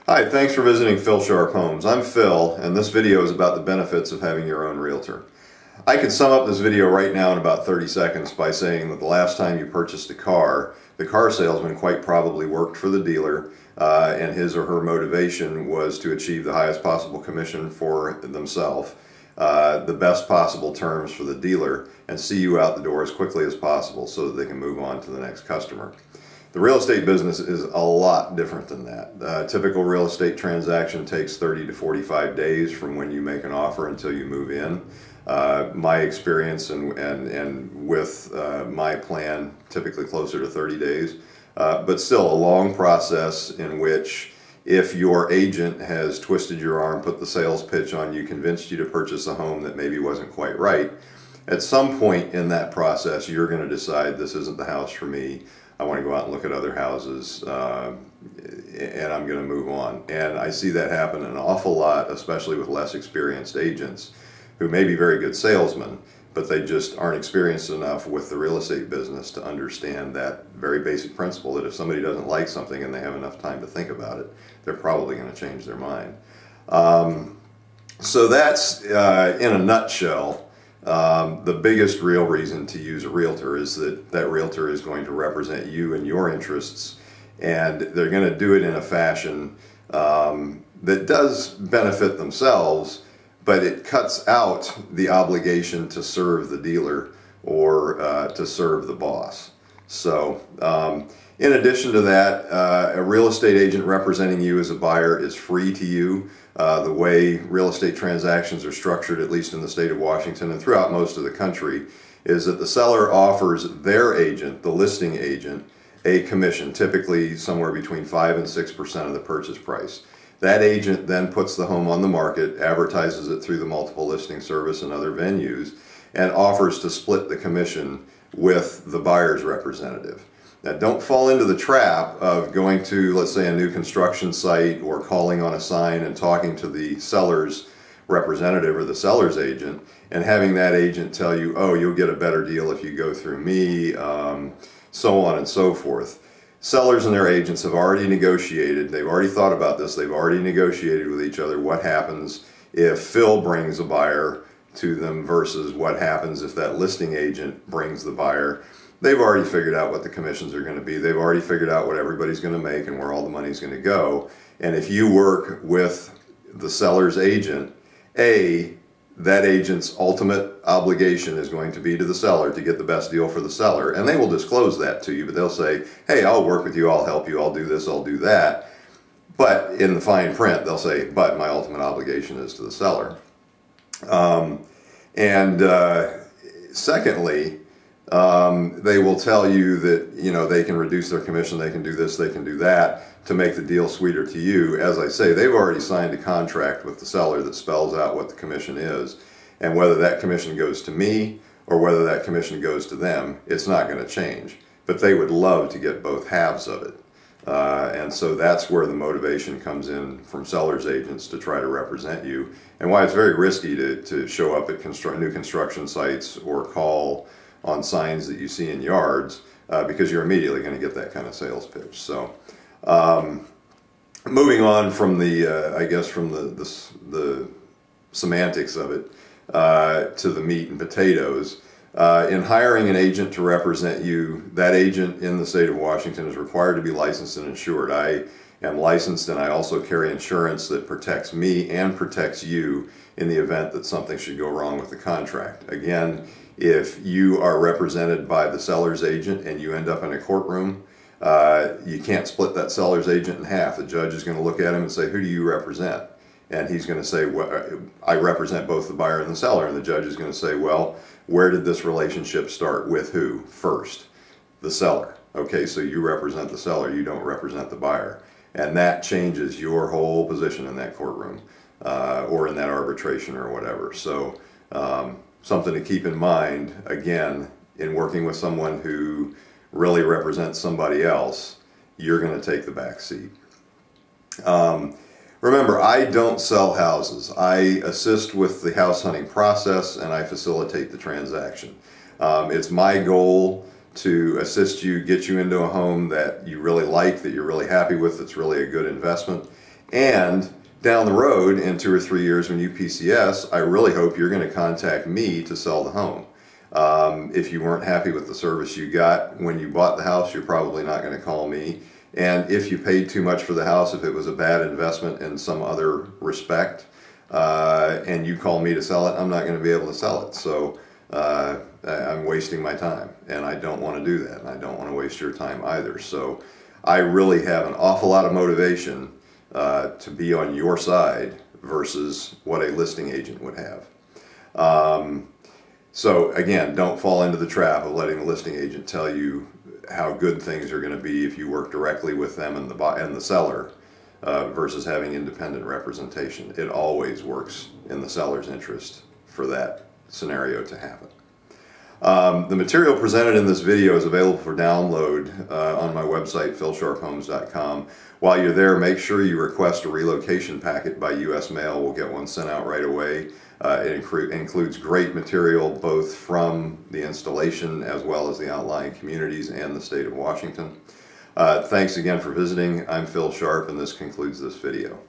Hi, thanks for visiting Phil Sharp Homes. I'm Phil, and this video is about the benefits of having your own realtor. I could sum up this video right now in about 30 seconds by saying that the last time you purchased a car, the car salesman quite probably worked for the dealer, and his or her motivation was to achieve the highest possible commission for themselves, the best possible terms for the dealer, and see you out the door as quickly as possible so that they can move on to the next customer. The real estate business is a lot different than that. A typical real estate transaction takes 30 to 45 days from when you make an offer until you move in. My experience and with my plan, typically closer to 30 days, but still a long process in which if your agent has twisted your arm, put the sales pitch on you, convinced you to purchase a home that maybe wasn't quite right, at some point in that process you're going to decide this isn't the house for me. I want to go out and look at other houses, and I'm going to move on. And I see that happen an awful lot, especially with less experienced agents who may be very good salesmen, but they just aren't experienced enough with the real estate business to understand that very basic principle that if somebody doesn't like something and they have enough time to think about it, they're probably going to change their mind. So that's, in a nutshell, the biggest real reason to use a realtor is that that realtor is going to represent you and your interests, and they're going to do it in a fashion that does benefit themselves, but it cuts out the obligation to serve the dealer or to serve the boss. So in addition to that, a real estate agent representing you as a buyer is free to you. The way real estate transactions are structured, at least in the state of Washington and throughout most of the country, is that the seller offers their agent, the listing agent, a commission, typically somewhere between 5 and 6% of the purchase price. That agent then puts the home on the market, advertises it through the multiple listing service and other venues, and offers to split the commission with the buyer's representative. Now, don't fall into the trap of going to, let's say, a new construction site or calling on a sign and talking to the seller's representative or the seller's agent and having that agent tell you, oh, you'll get a better deal if you go through me, so on and so forth. Sellers and their agents have already negotiated, they've already thought about this, they've already negotiated with each other what happens if Phil brings a buyer to them versus what happens if that listing agent brings the buyer. They've already figured out what the commissions are going to be. They've already figured out what everybody's going to make and where all the money's going to go. And if you work with the seller's agent, that agent's ultimate obligation is going to be to the seller to get the best deal for the seller. And they will disclose that to you, but they'll say, hey, I'll work with you, I'll help you, I'll do this, I'll do that. But in the fine print, they'll say, but my ultimate obligation is to the seller. Secondly, they will tell you that, they can reduce their commission, they can do this, they can do that to make the deal sweeter to you. As I say, they've already signed a contract with the seller that spells out what the commission is. And whether that commission goes to me or whether that commission goes to them, it's not going to change. But they would love to get both halves of it. And so that's where the motivation comes in from sellers' agents to try to represent you, and why it's very risky to show up at new construction sites or call on signs that you see in yards, because you're immediately going to get that kind of sales pitch. So moving on from the, I guess from the semantics of it to the meat and potatoes, in hiring an agent to represent you, that agent in the state of Washington is required to be licensed and insured. I am licensed, and I also carry insurance that protects me and protects you in the event that something should go wrong with the contract. Again, if you are represented by the seller's agent and you end up in a courtroom, you can't split that seller's agent in half. The judge is going to look at him and say, who do you represent? And he's going to say, well, I represent both the buyer and the seller. And the judge is going to say, well, where did this relationship start with who first? The seller. Okay, so you represent the seller, you don't represent the buyer. And that changes your whole position in that courtroom or in that arbitration or whatever. So something to keep in mind, again, in working with someone who really represents somebody else, you're going to take the back seat. Remember, I don't sell houses. I assist with the house hunting process and I facilitate the transaction. It's my goal to assist you, get you into a home that you really like, that you're really happy with, that's really a good investment, And down the road, in 2 or 3 years when you PCS, I really hope you're going to contact me to sell the home. If you weren't happy with the service you got when you bought the house, you're probably not going to call me. And if you paid too much for the house, if it was a bad investment in some other respect, and you call me to sell it, I'm not going to be able to sell it. So I'm wasting my time, and I don't want to do that, and I don't want to waste your time either. So I really have an awful lot of motivation to be on your side versus what a listing agent would have. So again, don't fall into the trap of letting the listing agent tell you how good things are going to be if you work directly with them and the seller versus having independent representation. It always works in the seller's interest for that scenario to happen. The material presented in this video is available for download on my website, philsharphomes.com. While you're there, make sure you request a relocation packet by U.S. mail. We'll get one sent out right away. It includes great material both from the installation as well as the outlying communities and the state of Washington. Thanks again for visiting. I'm Phil Sharp, and this concludes this video.